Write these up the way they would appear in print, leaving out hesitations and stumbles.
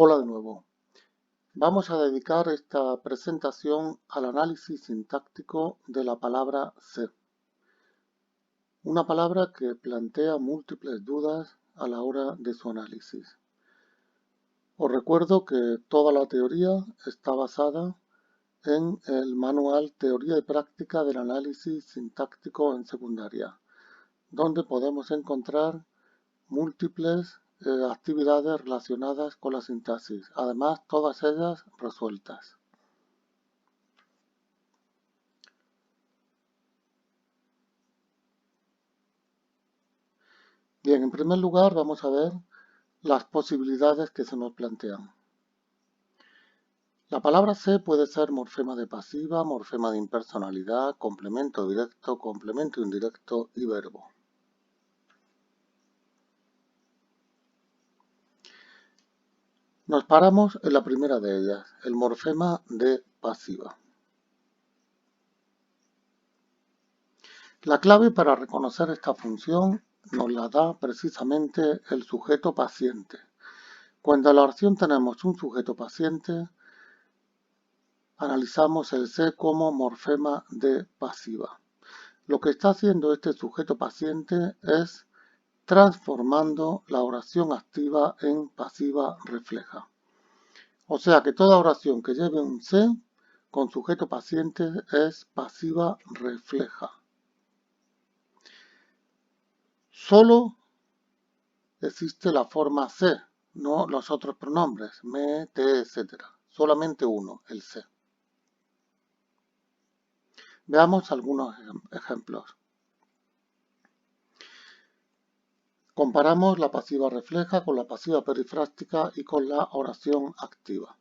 Hola de nuevo. Vamos a dedicar esta presentación al análisis sintáctico de la palabra ser, una palabra que plantea múltiples dudas a la hora de su análisis. Os recuerdo que toda la teoría está basada en el manual Teoría y Práctica del Análisis Sintáctico en Secundaria, donde podemos encontrar múltiples actividades relacionadas con la sintaxis, además todas ellas resueltas. Bien, en primer lugar vamos a ver las posibilidades que se nos plantean. La palabra se puede ser morfema de pasiva, morfema de impersonalidad, complemento directo, complemento indirecto y verbo. Nos paramos en la primera de ellas, el morfema de pasiva. La clave para reconocer esta función nos la da precisamente el sujeto paciente. Cuando en la oración tenemos un sujeto paciente, analizamos el se como morfema de pasiva. Lo que está haciendo este sujeto paciente es transformando la oración activa en pasiva refleja. O sea que toda oración que lleve un se con sujeto paciente es pasiva refleja. Solo existe la forma se, no los otros pronombres, me, te, etc. Solamente uno, el se. Veamos algunos ejemplos. Comparamos la pasiva refleja con la pasiva perifrástica y con la oración activa.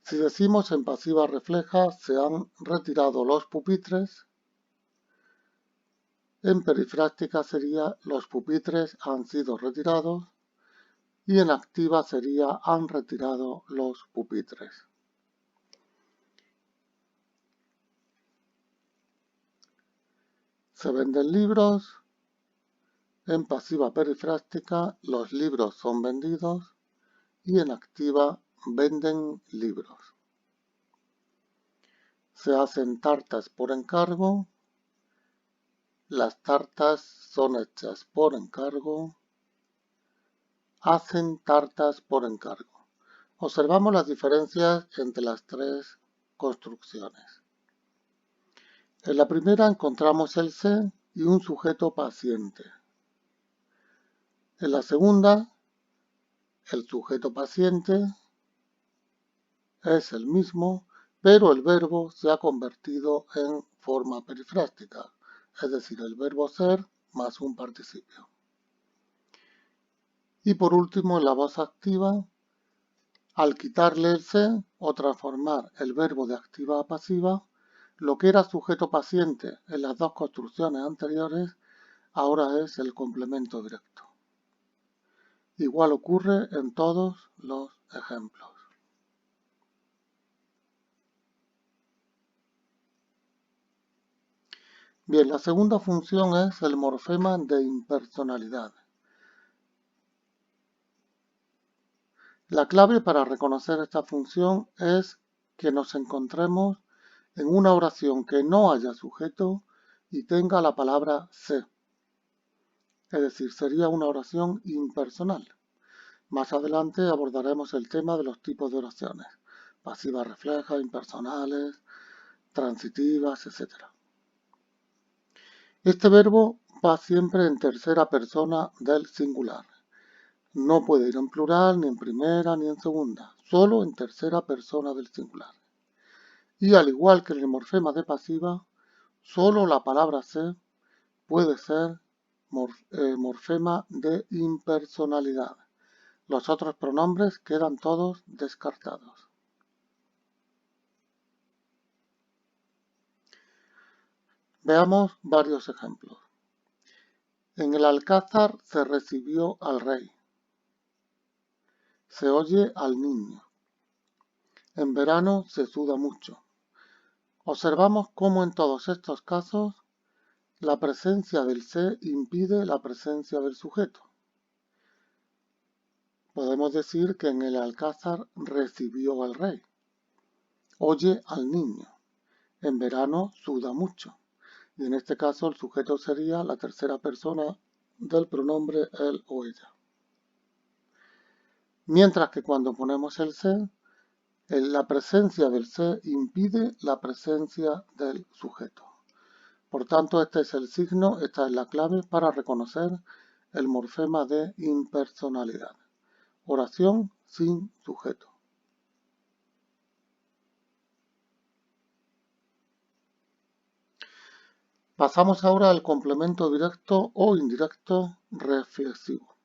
Si decimos en pasiva refleja se han retirado los pupitres, en perifrástica sería los pupitres han sido retirados y en activa sería han retirado los pupitres. Se venden libros, en pasiva perifrástica los libros son vendidos y en activa venden libros. Se hacen tartas por encargo, las tartas son hechas por encargo, hacen tartas por encargo. Observamos las diferencias entre las tres construcciones. En la primera encontramos el se y un sujeto paciente. En la segunda, el sujeto paciente es el mismo, pero el verbo se ha convertido en forma perifrástica, es decir, el verbo ser más un participio. Y por último, en la voz activa, al quitarle el se o transformar el verbo de activa a pasiva, lo que era sujeto paciente en las dos construcciones anteriores, ahora es el complemento directo. Igual ocurre en todos los ejemplos. Bien, la segunda función es el morfema de impersonalidad. La clave para reconocer esta función es que nos encontremos en una oración que no haya sujeto y tenga la palabra se. Es decir, sería una oración impersonal. Más adelante abordaremos el tema de los tipos de oraciones, pasivas reflejas, impersonales, transitivas, etc. Este verbo va siempre en tercera persona del singular. No puede ir en plural, ni en primera, ni en segunda, solo en tercera persona del singular. Y al igual que en el morfema de pasiva, solo la palabra se puede ser morfema de impersonalidad. Los otros pronombres quedan todos descartados. Veamos varios ejemplos. En el alcázar se recibió al rey. Se oye al niño. En verano se suda mucho. Observamos cómo en todos estos casos la presencia del se impide la presencia del sujeto. Podemos decir que en el alcázar recibió al rey. Oye al niño. En verano suda mucho. Y en este caso el sujeto sería la tercera persona del pronombre él o ella. Mientras que cuando ponemos el se, la presencia del se impide la presencia del sujeto. Por tanto, este es el signo, esta es la clave para reconocer el morfema de impersonalidad. Oración sin sujeto. Pasamos ahora al complemento directo o indirecto reflexivo.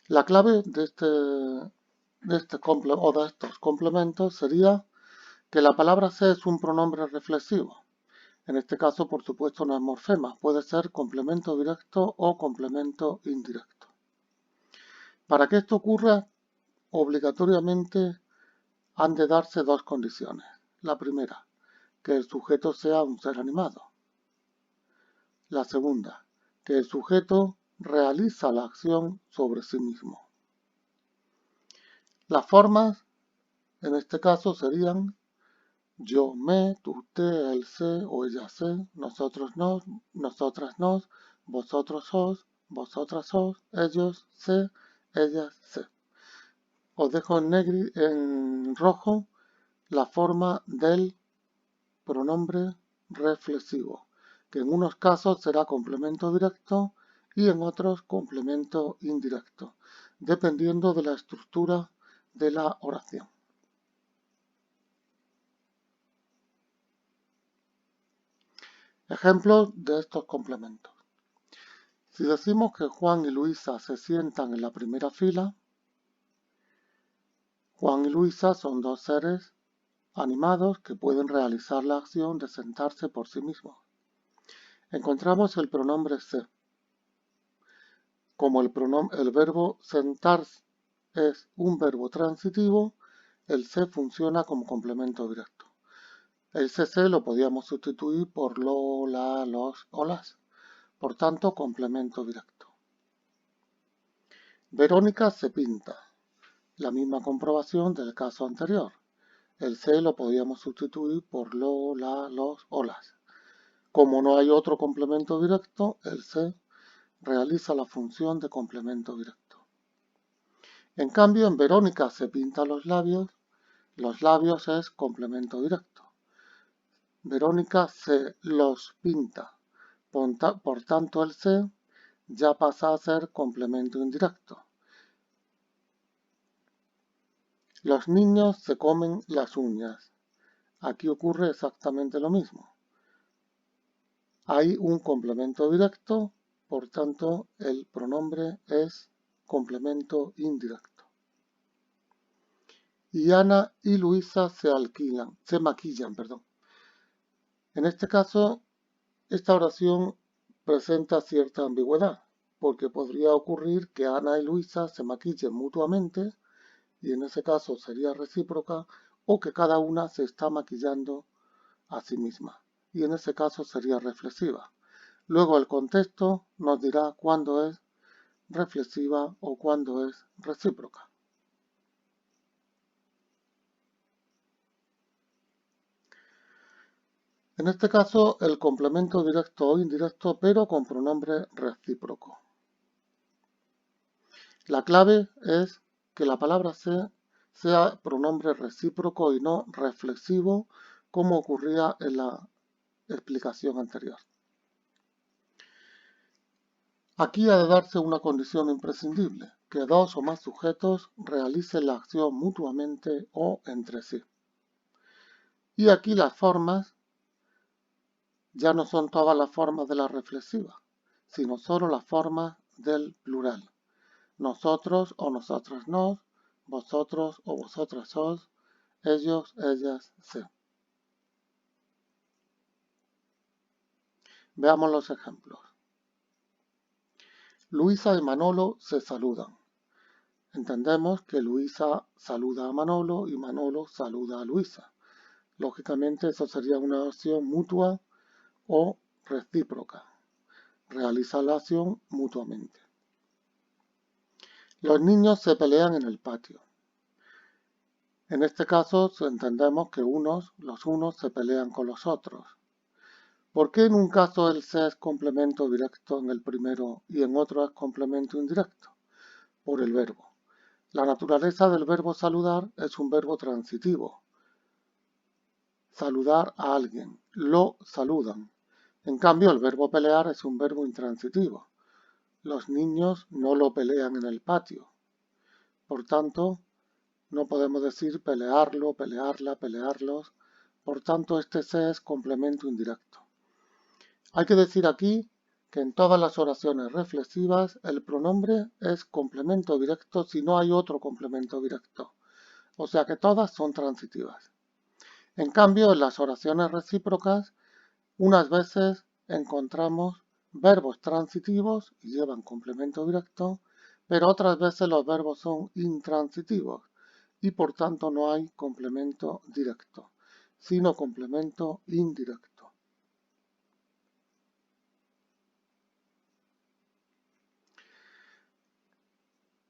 La clave de estos complementos sería que la palabra se es un pronombre reflexivo. En este caso, por supuesto, no es morfema, puede ser complemento directo o complemento indirecto. Para que esto ocurra, obligatoriamente han de darse dos condiciones. La primera, que el sujeto sea un ser animado. La segunda, que el sujeto realiza la acción sobre sí mismo. Las formas, en este caso, serían yo me, tú, usted, él se o ella se, nosotros nos, nosotras nos, vosotros sos, vosotras sos, ellos se, ellas se. Os dejo en rojo la forma del pronombre reflexivo, que en unos casos será complemento directo y en otros complemento indirecto, dependiendo de la estructura de la oración. Ejemplos de estos complementos. Si decimos que Juan y Luisa se sientan en la primera fila, Juan y Luisa son dos seres animados que pueden realizar la acción de sentarse por sí mismos. Encontramos el pronombre se. Como el verbo sentarse es un verbo transitivo, el se funciona como complemento directo. El se lo podíamos sustituir por lo, la, los o las. Por tanto, complemento directo. Verónica se pinta. La misma comprobación del caso anterior. El se lo podíamos sustituir por lo, la, los o las. Como no hay otro complemento directo, el se realiza la función de complemento directo. En cambio, en Verónica se pinta los labios es complemento directo. Verónica se los pinta. Por tanto, el se ya pasa a ser complemento indirecto. Los niños se comen las uñas. Aquí ocurre exactamente lo mismo. Hay un complemento directo, por tanto, el pronombre es complemento indirecto. Y Ana y Luisa se maquillan. En este caso, esta oración presenta cierta ambigüedad, porque podría ocurrir que Ana y Luisa se maquillen mutuamente, y en ese caso sería recíproca, o que cada una se está maquillando a sí misma, y en ese caso sería reflexiva. Luego el contexto nos dirá cuándo es reflexiva o cuándo es recíproca. En este caso, el complemento directo o indirecto, pero con pronombre recíproco. La clave es que la palabra sea pronombre recíproco y no reflexivo, como ocurría en la explicación anterior. Aquí ha de darse una condición imprescindible, que dos o más sujetos realicen la acción mutuamente o entre sí. Y aquí las formas ya no son todas las formas de la reflexiva, sino solo las formas del plural. Nosotros o nosotras nos, vosotros o vosotras sos, ellos, ellas, se. Veamos los ejemplos. Luisa y Manolo se saludan. Entendemos que Luisa saluda a Manolo y Manolo saluda a Luisa. Lógicamente eso sería una acción mutua o recíproca. Realiza la acción mutuamente. Los niños se pelean en el patio. En este caso entendemos que los unos se pelean con los otros. ¿Por qué en un caso el se es complemento directo en el primero y en otro es complemento indirecto? Por el verbo. La naturaleza del verbo saludar es un verbo transitivo. Saludar a alguien. Lo saludan. En cambio, el verbo pelear es un verbo intransitivo. Los niños no lo pelean en el patio. Por tanto, no podemos decir pelearlo, pelearla, pelearlos. Por tanto, este se es complemento indirecto. Hay que decir aquí que en todas las oraciones reflexivas el pronombre es complemento directo si no hay otro complemento directo. O sea que todas son transitivas. En cambio, en las oraciones recíprocas, unas veces encontramos verbos transitivos y llevan complemento directo, pero otras veces los verbos son intransitivos y por tanto no hay complemento directo, sino complemento indirecto.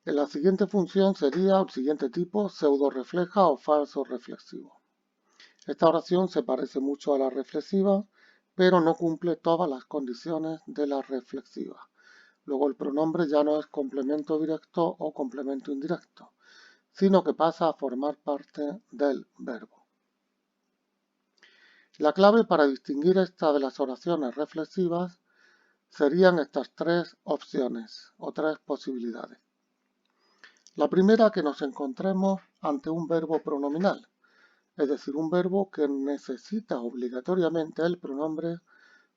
La siguiente función sería el siguiente tipo, pseudo refleja o falso reflexivo. Esta oración se parece mucho a la reflexiva, pero no cumple todas las condiciones de la reflexiva. Luego el pronombre ya no es complemento directo o complemento indirecto, sino que pasa a formar parte del verbo. La clave para distinguir esta de las oraciones reflexivas serían estas tres opciones o tres posibilidades. La primera, que nos encontremos ante un verbo pronominal, es decir, un verbo que necesita obligatoriamente el pronombre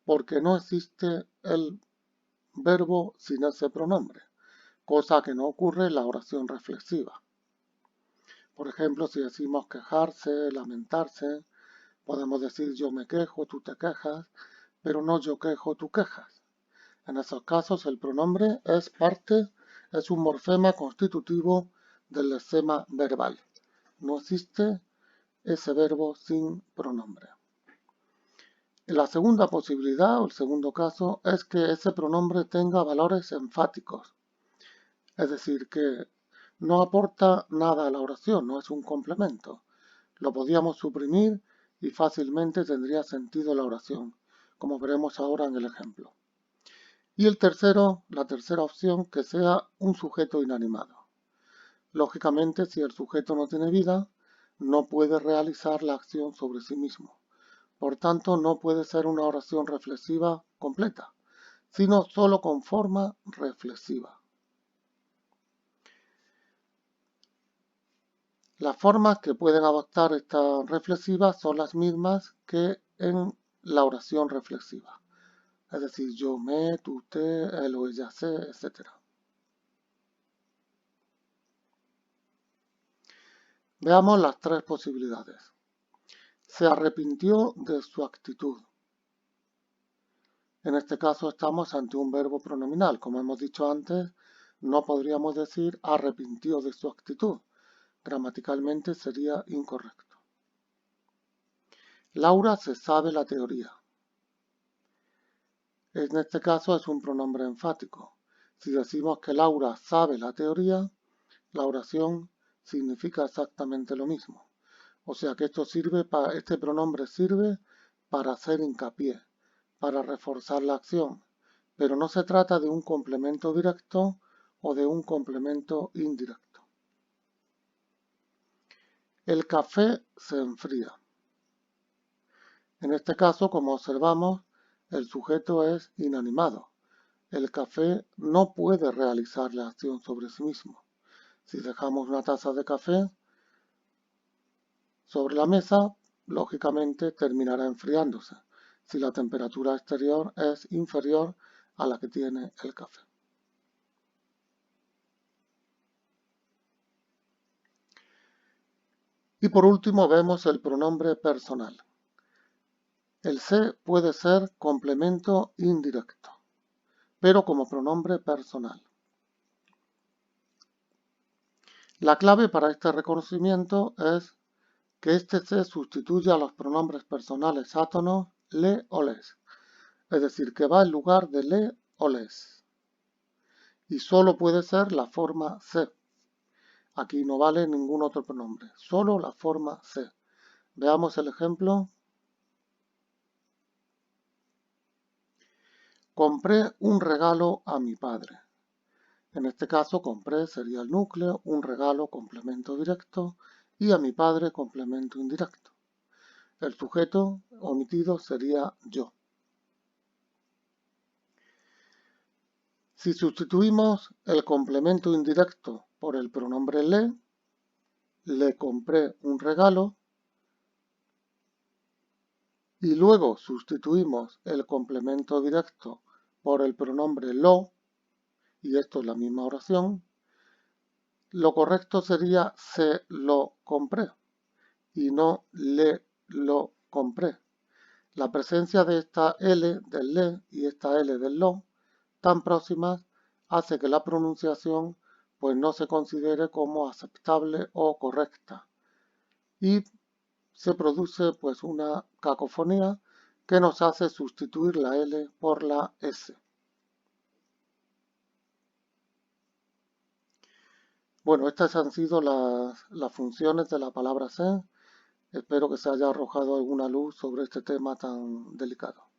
porque no existe el verbo sin ese pronombre, cosa que no ocurre en la oración reflexiva. Por ejemplo, si decimos quejarse, lamentarse, podemos decir yo me quejo, tú te quejas, pero no yo quejo, tú quejas. En esos casos el pronombre es un morfema constitutivo del lexema verbal. No existe ese verbo sin pronombre. La segunda posibilidad o el segundo caso es que ese pronombre tenga valores enfáticos, es decir, que no aporta nada a la oración, no es un complemento. Lo podíamos suprimir y fácilmente tendría sentido la oración, como veremos ahora en el ejemplo. Y la tercera opción, que sea un sujeto inanimado. Lógicamente, si el sujeto no tiene vida, no puede realizar la acción sobre sí mismo. Por tanto, no puede ser una oración reflexiva completa, sino solo con forma reflexiva. Las formas que pueden adoptar esta reflexiva son las mismas que en la oración reflexiva. Es decir, yo me, tú te, él o ella se, etc. Veamos las tres posibilidades. Se arrepintió de su actitud. En este caso estamos ante un verbo pronominal. Como hemos dicho antes, no podríamos decir arrepintió de su actitud. Gramaticalmente sería incorrecto. Laura se sabe la teoría. En este caso es un pronombre enfático. Si decimos que Laura sabe la teoría, la oración significa exactamente lo mismo. O sea que este pronombre sirve para hacer hincapié, para reforzar la acción, pero no se trata de un complemento directo o de un complemento indirecto. El café se enfría. En este caso, como observamos, el sujeto es inanimado. El café no puede realizar la acción sobre sí mismo. Si dejamos una taza de café sobre la mesa, lógicamente terminará enfriándose si la temperatura exterior es inferior a la que tiene el café. Y por último vemos el pronombre personal. El se puede ser complemento indirecto, pero como pronombre personal. La clave para este reconocimiento es que este se sustituye a los pronombres personales átonos le o les, es decir, que va en lugar de le o les. y solo puede ser la forma se. Aquí no vale ningún otro pronombre, solo la forma se. Veamos el ejemplo. Compré un regalo a mi padre. En este caso, compré sería el núcleo, un regalo complemento directo y a mi padre complemento indirecto. El sujeto omitido sería yo. Si sustituimos el complemento indirecto por el pronombre le compré un regalo, y luego sustituimos el complemento directo por el pronombre lo, y esto es la misma oración, lo correcto sería se lo compré y no le lo compré. La presencia de esta L del le y esta L del lo tan próximas hace que la pronunciación pues no se considere como aceptable o correcta y se produce pues una cacofonía que nos hace sustituir la L por la S. Bueno, estas han sido las funciones de la palabra se. Espero que se haya arrojado alguna luz sobre este tema tan delicado.